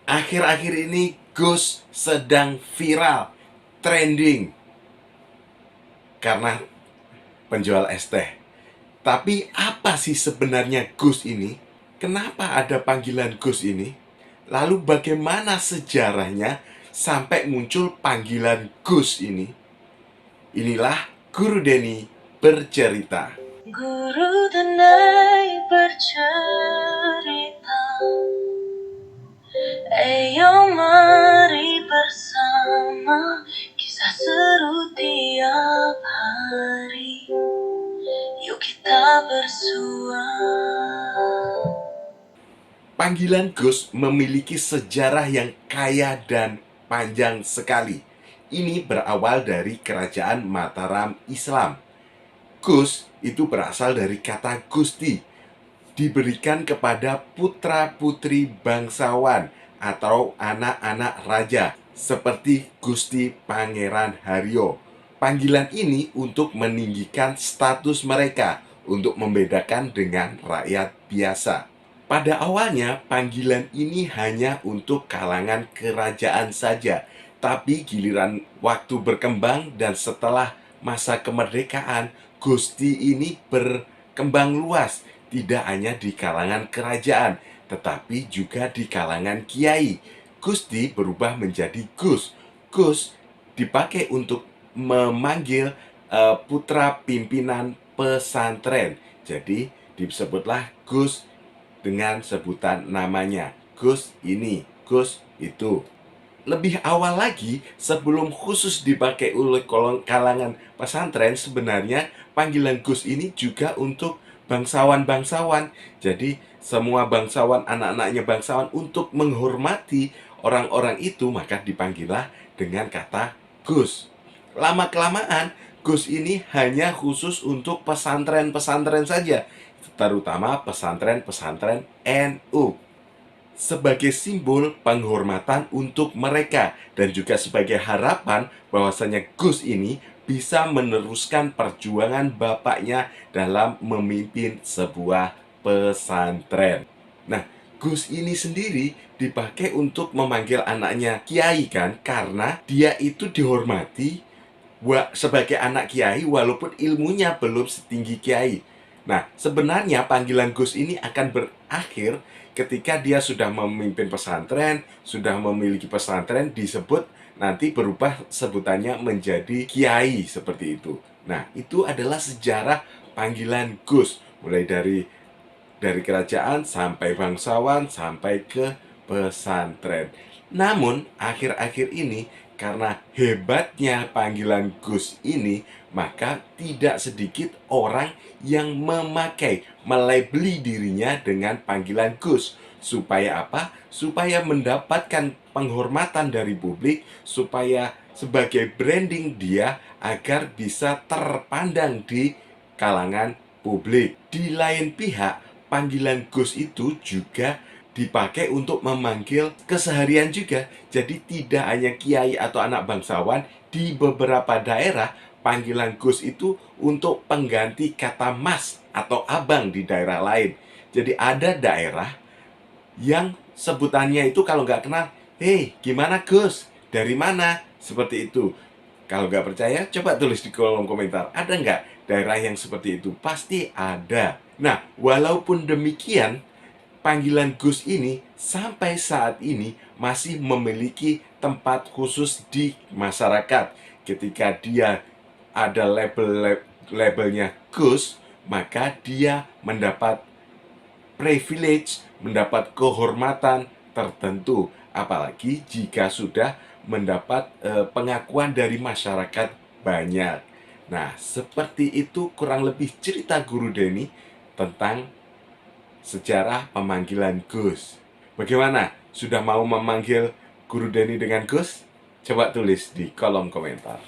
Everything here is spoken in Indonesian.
Akhir-akhir ini Gus sedang viral, trending karena penjual es teh. Tapi apa sih sebenarnya Gus ini? Kenapa ada panggilan Gus ini? Lalu bagaimana sejarahnya sampai muncul panggilan Gus ini? Inilah Guru Denny bercerita. Guru Denai bercerita, ayo mari bersama kisah seru tiap hari. Yuk kita bersua. Panggilan Gus memiliki sejarah yang kaya dan panjang sekali. Ini berawal dari kerajaan Mataram Islam. Gus itu berasal dari kata Gusti, diberikan kepada putra-putri bangsawan atau anak-anak raja seperti Gusti Pangeran Haryo. Panggilan ini untuk meninggikan status mereka untuk membedakan dengan rakyat biasa. Pada awalnya, panggilan ini hanya untuk kalangan kerajaan saja. Tapi giliran waktu berkembang dan setelah masa kemerdekaan, Gusti ini berkembang luas. Tidak hanya di kalangan kerajaan, tetapi juga di kalangan kiai. Gusti berubah menjadi Gus. Gus dipakai untuk memanggil putra pimpinan pesantren. Jadi disebutlah Gus dengan sebutan namanya. Gus ini, Gus itu. Lebih awal lagi, sebelum khusus dipakai oleh kalangan pesantren, sebenarnya panggilan Gus ini juga untuk bangsawan-bangsawan. Jadi semua bangsawan, anak-anaknya bangsawan, untuk menghormati orang-orang itu, maka dipanggillah dengan kata Gus. Lama-kelamaan, Gus ini hanya khusus untuk pesantren-pesantren saja, terutama pesantren-pesantren NU, sebagai simbol penghormatan untuk mereka dan juga sebagai harapan bahwasanya Gus ini bisa meneruskan perjuangan bapaknya dalam memimpin sebuah pesantren. Nah, Gus ini sendiri dipakai untuk memanggil anaknya kiai kan, karena dia itu dihormati sebagai anak kiai walaupun ilmunya belum setinggi kiai. Nah, sebenarnya panggilan Gus ini akan berakhir ketika dia sudah memimpin pesantren, sudah memiliki pesantren, disebut nanti berubah sebutannya menjadi kiai seperti itu. Nah, itu adalah sejarah panggilan Gus, mulai dari kerajaan sampai bangsawan sampai ke pesantren. Namun akhir-akhir ini karena hebatnya panggilan Gus ini, maka tidak sedikit orang yang melabeli dirinya dengan panggilan Gus. Supaya apa? Supaya mendapatkan penghormatan dari publik, supaya sebagai branding dia agar bisa terpandang di kalangan publik. Di lain pihak, panggilan Gus itu juga dipakai untuk memanggil keseharian juga. Jadi tidak hanya kiai atau anak bangsawan, di beberapa daerah panggilan Gus itu untuk pengganti kata mas atau abang di daerah lain. Jadi ada daerah yang sebutannya itu kalau nggak kenal, hei gimana Gus? Dari mana? Seperti itu. Kalau nggak percaya, coba tulis di kolom komentar. Ada nggak daerah yang seperti itu? Pasti ada. Nah, walaupun demikian, panggilan Gus ini sampai saat ini masih memiliki tempat khusus di masyarakat. Ketika dia ada labelnya Gus, maka dia mendapat privilege, mendapat kehormatan tertentu. Apalagi jika sudah mendapat pengakuan dari masyarakat banyak. Nah, seperti itu kurang lebih cerita Guru Denny tentang sejarah pemanggilan Gus. Bagaimana? Sudah mau memanggil Guru Denny dengan Gus? Coba tulis di kolom komentar.